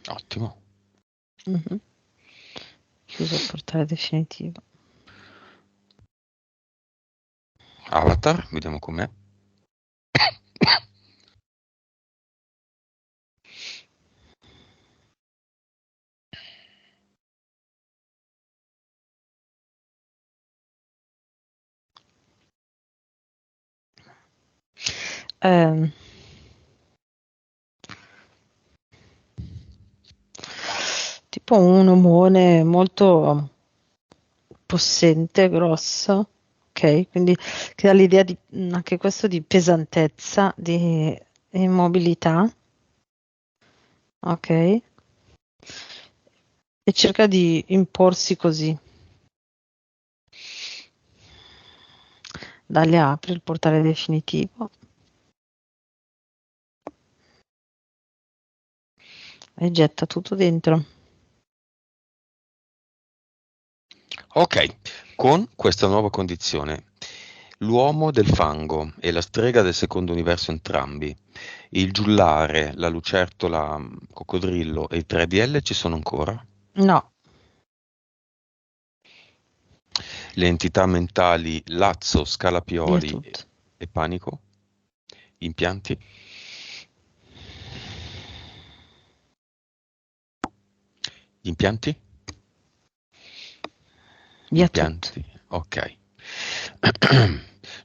Ottimo. Mhm. Chiuso il portale definitivo. Avatar, vediamo com'è. Ehm, Tipo un omone molto possente, grosso, ok? Quindi che dà l'idea di anche questo di pesantezza, di immobilità, ok? E cerca di imporsi così. Dalia apre il portale definitivo e getta tutto dentro. Ok, con questa nuova condizione, l'uomo del fango e la strega del secondo universo entrambi, il giullare, la lucertola, coccodrillo e il 3DL ci sono ancora? No, Le entità mentali Lazzo, via Scalapioli tutto. e Panico? Impianti? Impianti? Via tutto. Impianti, ok.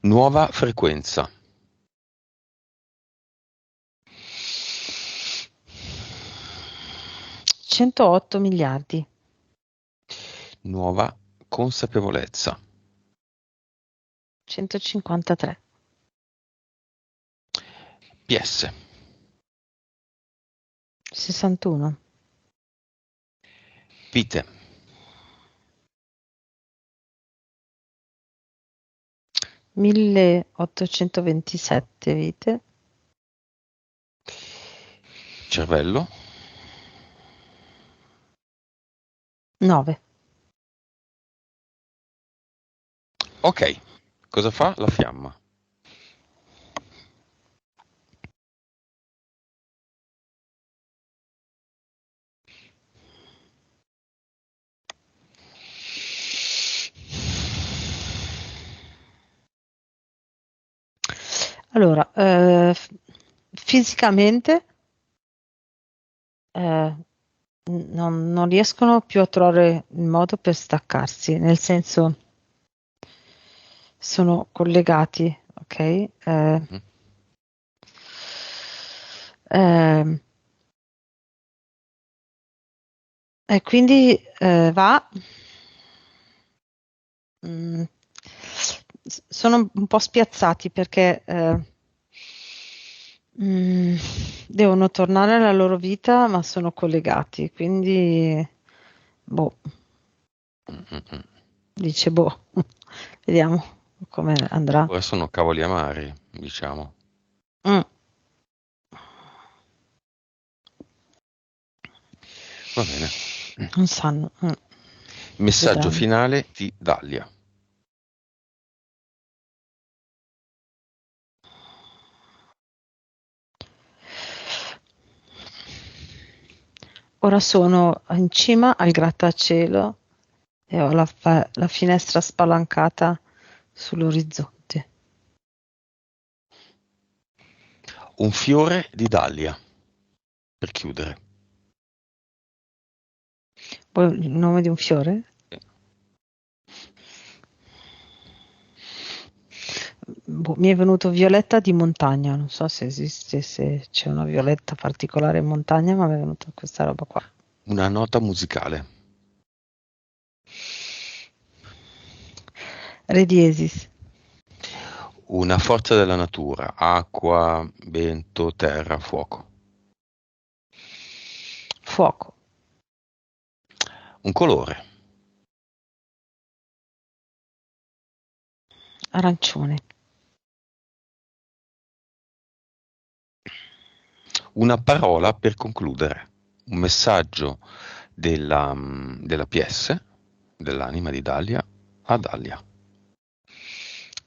Nuova frequenza. 108 miliardi. Nuova consapevolezza. 153. PS. 61. Vite. 1827 vite. Cervello. 9. Ok. Cosa fa la fiamma? Allora, fisicamente eh, non riescono più a trovare il modo per staccarsi, nel senso sono collegati, ok? Mhm. Ehm, e quindi va. mm, Sono un po' spiazzati perché mm, devono tornare alla loro vita, ma sono collegati, quindi boh, Mm-mm. dice boh, vediamo come andrà. Ora sono cavoli amari, diciamo. Mm, Va bene. non sanno, Messaggio vedranno. finale di Dahlia. Ora sono in cima al grattacielo e ho la finestra spalancata sull'orizzonte. Un fiore di Dahlia, per chiudere. Poi il nome di un fiore? Boh, mi è venuto violetta di montagna, non so se esiste, se c'è una violetta particolare in montagna, ma mi è venuta questa roba qua. Una nota musicale. Re diesis, Una forza della natura. Acqua, vento, terra, fuoco. fuoco, Un colore. arancione, Una parola per concludere. Un messaggio della PS, dell'anima di Dahlia, a Dahlia.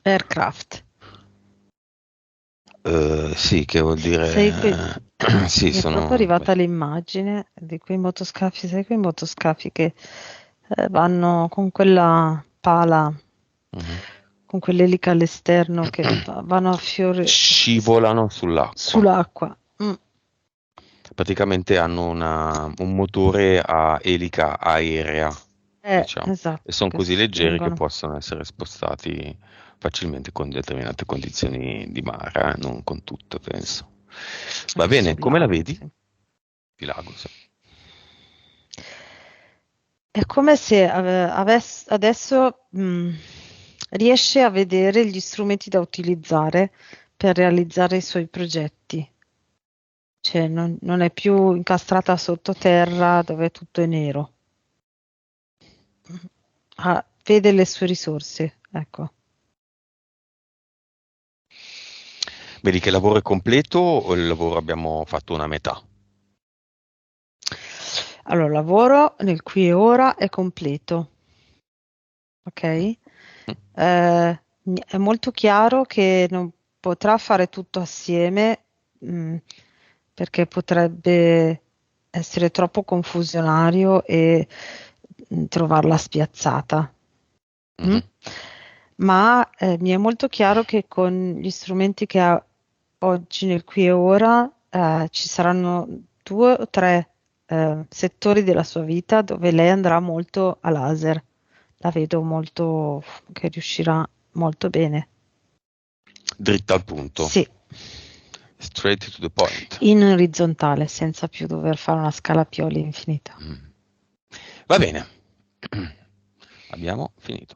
aircraft. Sì, che vuol Sai, dire... sì, mi è proprio sono... arrivata l'immagine di quei motoscafi, sai quei motoscafi che vanno con quella pala, Mhm. con quell'elica all'esterno che vanno a fiore Scivolano sull'acqua. sull'acqua. Mm. Praticamente hanno un motore a elica aerea, diciamo, e Esatto, sono che così leggeri che spingono. possono essere spostati facilmente con determinate condizioni di mare, non con tutte, penso. Va Anche bene, sul come la lago, vedi? sì. Il lago, sì. È come se adesso riesce a vedere gli strumenti da utilizzare per realizzare i suoi progetti. Cioè non è più incastrata sottoterra dove tutto è nero. Vede le sue risorse, ecco. Vedi che il lavoro è completo o il lavoro abbiamo fatto una metà? Allora, il lavoro nel qui e ora è completo. ok? Mm. È molto chiaro che non potrà fare tutto assieme, perché potrebbe essere troppo confusionario e trovarla spiazzata. Mm? Mhm. Ma mi è molto chiaro che con gli strumenti che ha oggi nel qui e ora ci saranno due o tre settori della sua vita dove lei andrà molto a laser. La vedo molto che riuscirà molto bene. Dritta al punto, Sì, straight to the point. in orizzontale, senza più dover fare una scala a pioli infinita. Mm. Va bene, abbiamo finito.